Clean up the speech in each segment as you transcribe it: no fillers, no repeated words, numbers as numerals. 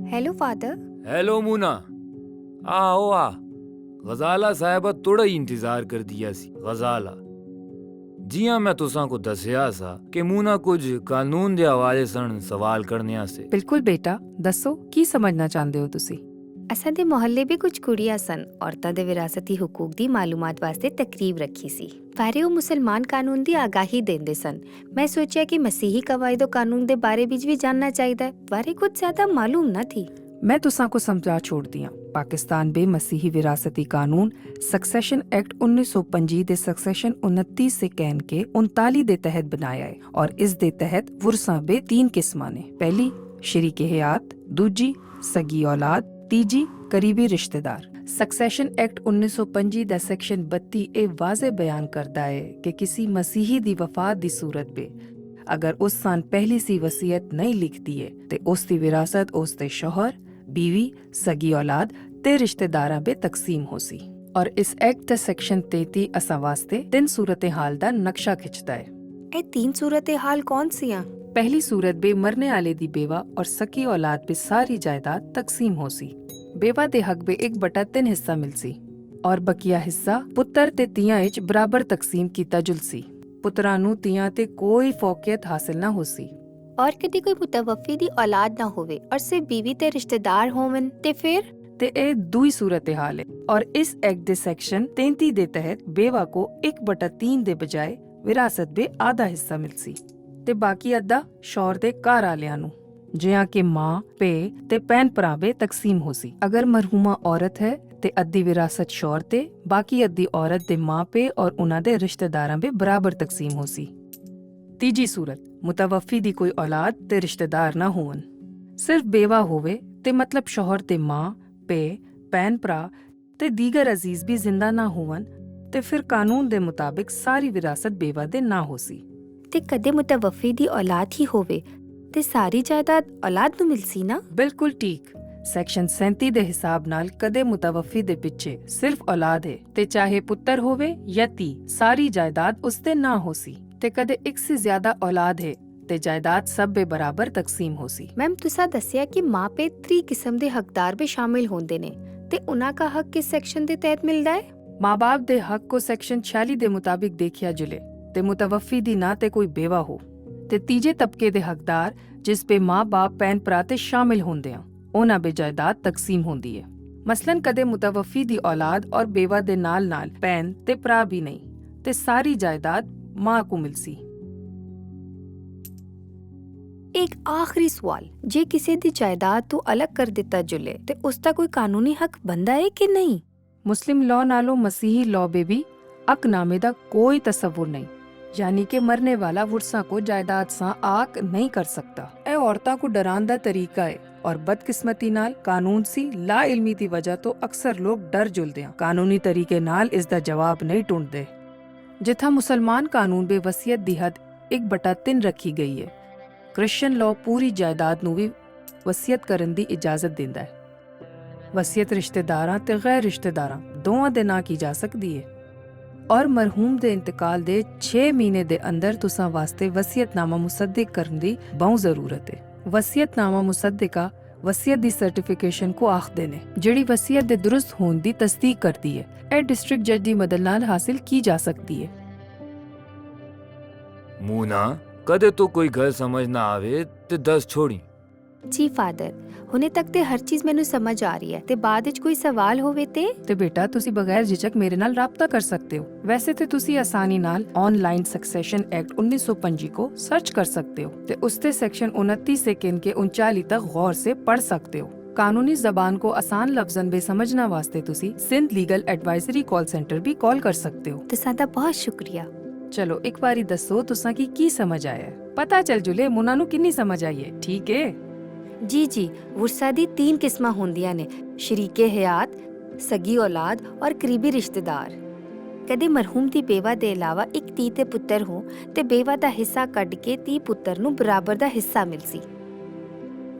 Hello father. Hello मुना, आओ आ। गजाला साहिबा थोड़ा ही इंतजार कर दिया सी। गजाला जी हाँ, मैं तुसा को दसिया सा कि मुना कुछ कानून दे हवाले सन सवाल करने से। ਬਿਲਕੁਲ ਬੇਟਾ, ਦੱਸੋ ਕੀ ਸਮਝਣਾ ਚਾਹੁੰਦੇ ਹੋ ਤੁਸੀਂ? ਅਸਾਂ ਦੇ ਮੁਹੱਲੇ ਵੀ ਕੁਝ ਕੁੜੀਆਂ ਸਨ। ਔਰਤਾਂ ਦੇ ਵਿਰਾਸਤੀ ਹਕੂਕ ਦੀ ਮਾਲੂਮਾਤ ਵਾਸਤੇ ਤਕਰੀਬ ਰੱਖੀ ਸੀ। ਪਰ ਉਹ ਮੁਸਲਮਾਨ ਕਾਨੂੰਨ ਦੀ ਆਗਾਹੀ ਦਿੰਦੇ ਸਨ। ਮੈਂ ਸੋਚਿਆ ਕਿ ਮਸੀਹੀ ਕਵਾਇਦ ਕਾਨੂੰਨ ਦੇ ਬਾਰੇ ਵਿੱਚ ਵੀ ਜਾਨਣਾ ਚਾਹੀਦਾ ਹੈ, ਬਾਰੇ ਕੁਝ ਜ਼ਿਆਦਾ ਮਾਲੂਮ ਨਾ ਥੀ। मैं तुसा को समझा छोड़ती हूँ। पाकिस्तान में मसीही विरासती कानून सक्सेशन एक्ट 1925 दे सक्सेशन 29 से कैन के 39 दे तहत बनाया है और इस दे तहत वुरसा बे 3 किस्मां ने। पहली शरीके हयात, दूजी सगी औलाद, तीजी करीबी रिश्तेदार। सक्सेशन एक्ट 1925 दा सेक्शन 32 ए वाजे बयान करदा है कि किसी मसीही दी वफात दी सूरत पे अगर उस सान पहली सी वसीयत नहीं लिखती है ते उस दी विरासत उस दे शोहर, बीवी, सगी औलाद ते रिश्तेदारां बे तकसीम हो सी। और इस एक्ट दा सेक्शन 33 असा वास्ते 3 सूरत हाल दा नक्शा खिंचता है। ਇਹ तीन सूरत हाल कौन सी हैं? पहली सूरत बे मरने वाले दी बेवा और सकी औलाद पे सारी जायदाद तकसीम हो सी। बेवा दे हक बे 1/3 हिस्सा मिल सी और बकिया हिस्सा पुत्र ते तियां विच बराबर तकसीम कीता जुलसी। पुत्रां नूं तियां ते कोई फौकियत हासिल ना हो सी। और कदी कोई मुतवफ़ी दी औलाद ना होवे और सिर्फ बीवी ते रिश्तेदार होवन ते फिर ते ए दूई सूरत हाल है। और इस एक्ट दे सेक्शन 33 दे तहत बेवा को 1/3 दे बजाय विरासत बे आधा हिस्सा मिलसी ते बाकी अद्धा शौहर दे घर आलियां नूं जियां कि मां, पे ते भैन भरा बे तकसीम हो सी। अगर मरहूमा औरत है ते अद्धी विरासत शौहर ते बाकी अद्धी औरत दे मां पे और उन्हां दे रिश्तेदारां बे बराबर तकसीम हो सी। तीजी सूरत मुतवफ़ी दी कोई औलाद ते रिश्तेदार ना होवन, सिर्फ बेवा होवे ते मतलब शौहर ते मां, पे, भैन भरा ते दीगर अजीज भी जिंदा ना होवन ते फिर कानून दे मुताबिक सारी विरासत बेवा दे ना हो सी। ते कदे मुतवफ़ी दी औलाद ही होवे ते सारी जायदाद औलाद नूं मिलसी ना? बिल्कुल ठीक। सेक्शन 37 दे हिसाब नाल कदे मुतवफ़ी दे पिछे सिर्फ औलाद है ते चाहे पुत्र होवे या धी, सारी जायदाद उसते ना हो सी ते कदे एक से ज्यादा औलाद है ते जायदाद सब बे बराबर तकसीम हो सी। मैम तुसा दसिया कि मां पे 3 किस्म दे हकदार भी शामिल होंदे ने ते उन्हां का हक किस सेक्शन दे तहत मिलदा है? माँ बाप दे हक को सेक्शन 46 दे मुताबिक देखिया जुले ते मुतवफ़ी दी ना ते कोई बेवा हो ते तीजे तबके दे हकदार जिस पे माँ बाप भैन भरा ते शामिल होंदे हैं उन्हां बे जायदाद तकसीम होंदी है। मसलन कदे मुतवफ़ी दी औलाद और बेवा दे नाल नाल भैन ते भरा भी नहीं ते सारी जायदाद मां को मिलसी। एक आखिरी सवाल, जे किसी दी जायदाद तो अलग कर दिता जुले ते उसका कोई कानूनी हक बनदा है कि नहीं? मुस्लिम लॉ नालों मसीही लॉ बे भी अकनामे दा कोई तसव्वुर नहीं, यानी कि मरने वाला वुरसा को जायदाद सा आक नहीं कर सकता। ए औरतां को डरान दा तरीका है और बदकिस्मती नाल कानून सी ला इल्मी दी वजह तो अक्सर लोग डर जुलदे हैं, कानूनी तरीके नाल इस दा जवाब नहीं ढूंढदे। जिथा मुसलमान कानून बे वसीयत दी हद 1/3 रखी गई है, क्रिश्चियन लॉ पूरी जायदाद नूं भी वसीयत करन दी इजाजत दिंदा है। वसीयत रिश्तेदारां ते गैर रिश्तेदारां दोवां दे नां की जा सकदी है और मरहूम दे इंतकाल दे 6 महीने दे अंदर तुसां वास्ते वसीयतनामा मुसद्दिक करन दी बहुत जरूरत है। वसीयतनामा मुसद्दिका वसीयत दी सर्टिफिकेशन को आखदे ने जिहड़ी वसीयत दे दुरुस्त होण दी तस्दीक करदी है। ए डिस्ट्रिक्ट जज दी मदद नाल हासिल की जा सकती है। मुना कदे तो कोई गल समझ ना आवे ते दस छोड़ी। जी फादर, हुणे तक ते हर चीज मैनू समझ आ रही है ते बाद विच कोई सवाल होवे ते बेटा तुसी बगैर झिझक मेरे नाल राबता कर सकते हो। वैसे तो तुसी आसानी नाल ऑनलाइन सक्सेशन एक्ट 1925 को सर्च कर सकते हो ते उसते सेक्शन 29 से किन के 39 तक गौर से पढ़ सकते हो। कानूनी जबान को आसान लफ्जन में समझना वास्ते तुसी Sindh legal advisory call centre भी कॉल कर सकते हो। तुसां दा बहुत शुक्रिया। चलो एक बारी दसो तुसां की समझ आया है? पता चल जुले मुना नू किन्नी समझ आई है। ठीक है जी जी, वुरसा दी 3 किस्मां होंदियां ने, शरीके हयात, सगी औलाद और करीबी रिश्तेदार। कदे मरहूम दी बेवा दे अलावा एक धी ते पुत्तर हो ते बेवा दा हिस्सा कढ के धी पुत्तर नू बराबर दा हिस्सा मिलसी।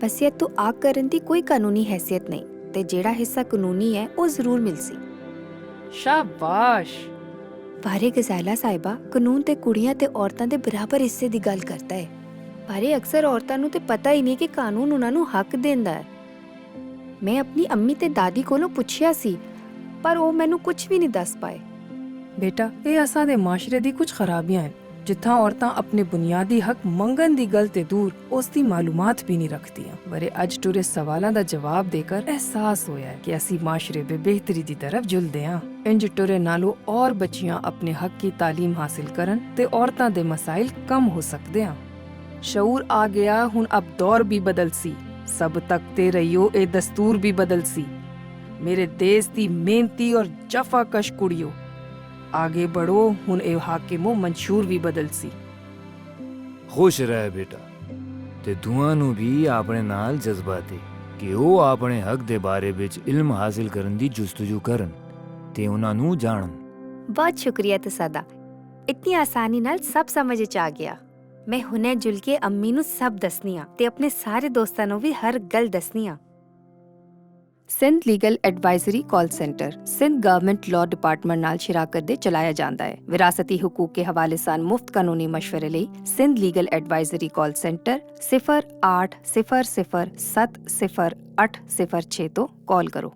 वसीयत तो आग करन दी कोई कानूनी हैसियत नहीं ते जेड़ा हिस्सा कानूनी है वो जरूर मिलसी। शाबाश। बारे गजाला साहिबा कानून ते कुड़ियां ते औरतां दे बराबर हिस्से दी गल करदा है, पर अक्सर औरतां नूं ते पता ही नहीं कि कानून उन्हां नूं हक देंदा है। ਮੈਂ ਆਪਣੀ ਅੰਮੀ ਤੇ ਦਾਦੀ ਕੋਲੋਂ ਪੁੱਛਿਆ ਸੀ, ਪਰ ਉਹ ਮੈਨੂੰ ਕੁਝ ਵੀ ਨਹੀਂ ਦੱਸ ਪਾਏ। ਬੇਟਾ, ਇਹ ਅਸਾਂ ਦੇ ਮਾਸ਼ਰੇ ਦੀ ਕੁਝ ਖਰਾਬੀਆਂ ਹਨ, ਜਿੱਥਾਂ ਔਰਤਾਂ ਆਪਣੇ ਬੁਨਿਆਦੀ ਹੱਕ ਮੰਗਣ ਦੀ ਗੱਲ ਤੇ ਦੂਰ ਉਸ ਦੀ ਮਾਲੂਮਾਤ ਵੀ ਨਹੀਂ ਰੱਖਦੀਆਂ। ਬਰੇ ਅੱਜ ਟੁਰੇ ਸਵਾਲਾਂ ਦਾ ਜਵਾਬ ਦੇकर ਅਹਿਸਾਸ ਹੋਇਆ ਹੈ ਕਿ ਅਸੀਂ ਮਾਸ਼ਰੇ ਦੇ ਬਿਹਤਰੀ ਦੀ ਤਰਫ ਜੁਲਦੇ ਹਾਂ। ਇੰਜ ਟੁਰੇ ਨਾਲੋਂ ਔਰ ਬੱਚੀਆਂ ਆਪਣੇ ਹੱਕ ਦੀ ਤਾਲੀਮ ਹਾਸਿਲ ਕਰਨ ਤੇ ਔਰਤਾਂ ਦੇ ਮਸਾਇਲ ਕਮ ਹੋ ਸਕਦੇ ਹਨ। ਸ਼ਊਰ ਆ ਗਿਆ, ਹੁਣ ਅਬ ਦੌਰ ਵੀ ਬਦਲ ਸੀ। ਸਭ ਤੱਕਤੇ ਰਹੀਓ, ਇਹ ਦਸਤੂਰ ਵੀ ਬਦਲ ਸੀ। ਮੇਰੇ ਦੇਸ਼ ਦੀ ਮਿਹਨਤੀ ਔਰ ਜਫਾਕਸ਼ ਕੁੜੀਓ, आगे बढ़ो, हुन ए हाकिमो मंशूर भी बदल सी। खुश रह बेटा, ते दुआ नू भी ਆਪਣੇ ਨਾਲ ਜਜ਼ਬਾ ਦੇ ਕਿ ਉਹ ਆਪਣੇ ਹੱਕ ਦੇ ਬਾਰੇ ਵਿੱਚ ਇਲਮ ਹਾਸਿਲ ਕਰਨ ਦੀ ਜੁਸਤਜੂ ਕਰਨ ਤੇ ਉਹਨਾਂ ਨੂੰ ਜਾਣਨ। ਬਹੁਤ ਸ਼ੁਕਰੀਆ ਤਸਾਦਾ, ਇਤਨੀ ਆਸਾਨੀ ਨਾਲ ਸਭ ਸਮਝ ਚ ਆ ਗਿਆ। ਮੈਂ ਹੁਣੇ ਜੁਲ ਕੇ ਅੰਮੀ ਨੂੰ ਸਭ ਦੱਸਨੀ ਆ ਤੇ ਆਪਣੇ ਸਾਰੇ ਦੋਸਤਾਂ ਨੂੰ ਵੀ ਹਰ ਗੱਲ ਦੱਸਨੀ ਆ। Sindh legal advisory call centre Sindh government law department ਨਾਲ ਸ਼ਰਾਕਤ ਦੇ ਚਲਾਇਆ ਜਾਂਦਾ ਹੈ। ਵਿਰਾਸਤੀ ਹਕੂਕ ਕੇ ਹਵਾਲੇ ਸਾਨ ਮੁਫਤ ਕਾਨੂੰਨੀ ਮਸ਼ਵਰੇ ਲਈ Sindh legal advisory call centre 0800070806 ਤੋਂ ਕਾਲ ਕਰੋ।